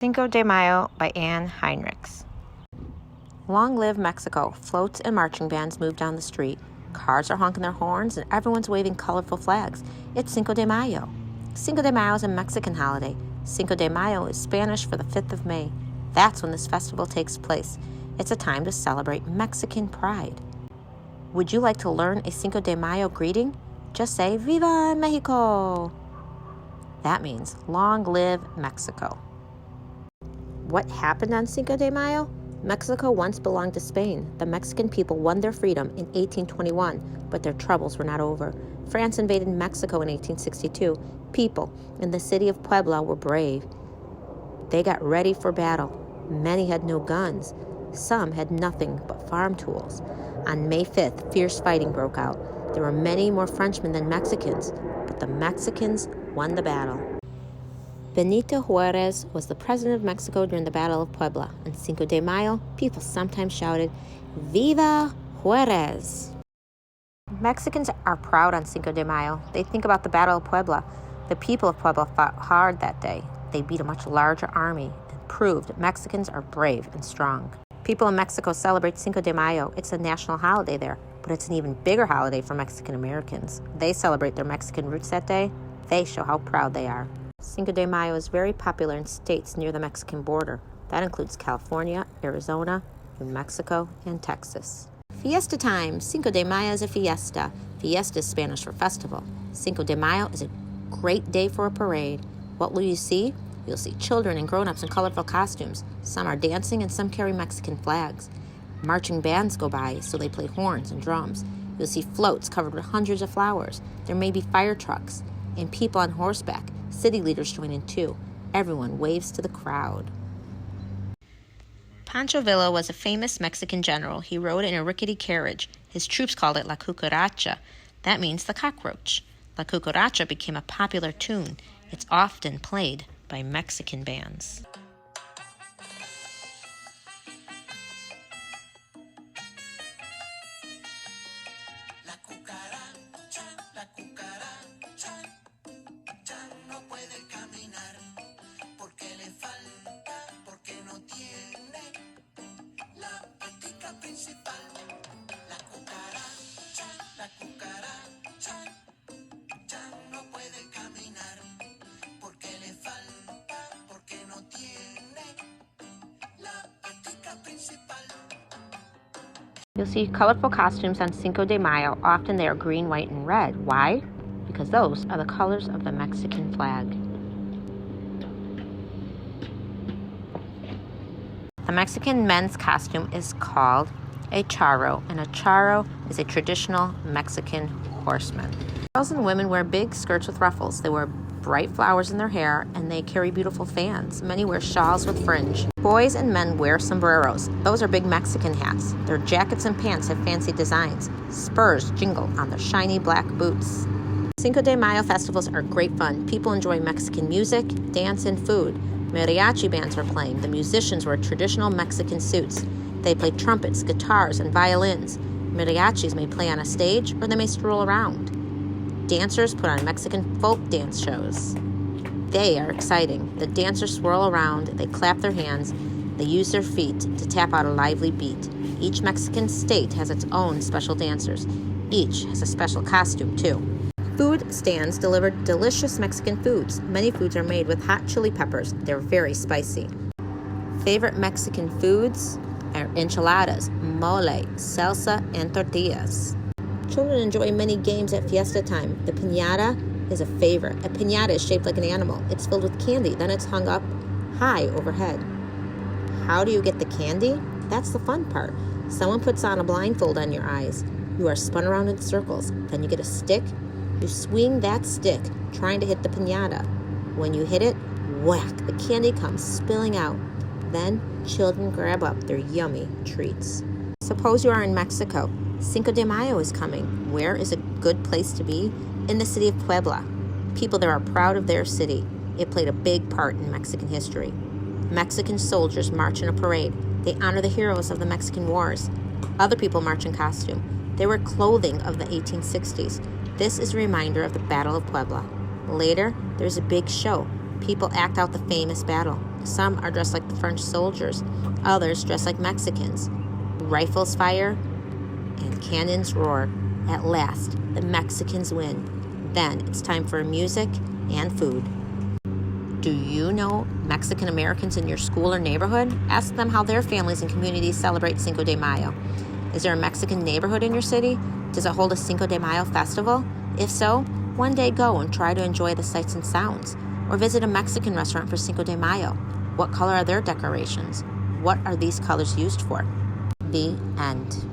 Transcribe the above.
Cinco de Mayo by Anne Heinrichs. Long live Mexico. Floats and marching bands move down the street. Cars are honking their horns and everyone's waving colorful flags. It's Cinco de Mayo. Cinco de Mayo is a Mexican holiday. Cinco de Mayo is Spanish for the 5th of May. That's when this festival takes place. It's a time to celebrate Mexican pride. Would you like to learn a Cinco de Mayo greeting? Just say, Viva Mexico! That means, long live Mexico. What happened on Cinco de Mayo? Mexico once belonged to Spain. The Mexican people won their freedom in 1821, but their troubles were not over. France invaded Mexico in 1862. People in the city of Puebla were brave. They got ready for battle. Many had no guns. Some had nothing but farm tools. On May 5th, fierce fighting broke out. There were many more Frenchmen than Mexicans, but the Mexicans won the battle. Benito Juarez was the president of Mexico during the Battle of Puebla. On Cinco de Mayo, people sometimes shouted, Viva Juarez! Mexicans are proud on Cinco de Mayo. They think about the Battle of Puebla. The people of Puebla fought hard that day. They beat a much larger army and proved Mexicans are brave and strong. People in Mexico celebrate Cinco de Mayo. It's a national holiday there, but it's an even bigger holiday for Mexican Americans. They celebrate their Mexican roots that day. They show how proud they are. Cinco de Mayo is very popular in states near the Mexican border. That includes California, Arizona, New Mexico, and Texas. Fiesta time! Cinco de Mayo is a fiesta. Fiesta is Spanish for festival. Cinco de Mayo is a great day for a parade. What will you see? You'll see children and grown-ups in colorful costumes. Some are dancing and some carry Mexican flags. Marching bands go by, so they play horns and drums. You'll see floats covered with hundreds of flowers. There may be fire trucks and people on horseback. City leaders join in too. Everyone waves to the crowd. Pancho Villa was a famous Mexican general. He rode in a rickety carriage. His troops called it La Cucaracha. That means the cockroach. La Cucaracha became a popular tune. It's often played by Mexican bands. You'll see colorful costumes on Cinco de Mayo. Often they are green, white, and red. Why? Because those are the colors of the Mexican flag. The Mexican men's costume is called a Charo, and a Charo is a traditional Mexican horseman. Girls and women wear big skirts with ruffles. They wear bright flowers in their hair, and they carry beautiful fans. Many wear shawls with fringe. Boys and men wear sombreros. Those are big Mexican hats. Their jackets and pants have fancy designs. Spurs jingle on their shiny black boots. Cinco de Mayo festivals are great fun. People enjoy Mexican music, dance, and food. Mariachi bands are playing. The musicians wear traditional Mexican suits. They play trumpets, guitars, and violins. Mariachis may play on a stage or they may stroll around. Dancers put on Mexican folk dance shows. They are exciting. The dancers swirl around, they clap their hands, they use their feet to tap out a lively beat. Each Mexican state has its own special dancers. Each has a special costume, too. Food stands deliver delicious Mexican foods. Many foods are made with hot chili peppers. They're very spicy. Favorite Mexican foods are enchiladas, mole, salsa, and tortillas. Children enjoy many games at fiesta time. The piñata is a favorite. A piñata is shaped like an animal. It's filled with candy. Then it's hung up high overhead. How do you get the candy? That's the fun part. Someone puts on a blindfold on your eyes. You are spun around in circles. Then you get a stick. You swing that stick, trying to hit the piñata. When you hit it, whack, the candy comes spilling out. Then children grab up their yummy treats. Suppose you are in Mexico. Cinco de Mayo is coming. Where is a good place to be? In the city of Puebla. People there are proud of their city. It played a big part in Mexican history. Mexican soldiers march in a parade. They honor the heroes of the Mexican Wars. Other people march in costume. They wear clothing of the 1860s. This is a reminder of the Battle of Puebla. Later, there's a big show. People act out the famous battle. Some are dressed like the French soldiers, others dressed like Mexicans. Rifles fire and cannons roar. At last, the Mexicans win. Then it's time for music and food. Do you know Mexican Americans in your school or neighborhood? Ask them how their families and communities celebrate Cinco de Mayo. Is there a Mexican neighborhood in your city? Does it hold a Cinco de Mayo festival? If so, one day go and try to enjoy the sights and sounds. Or visit a Mexican restaurant for Cinco de Mayo. What color are their decorations? What are these colors used for? The end.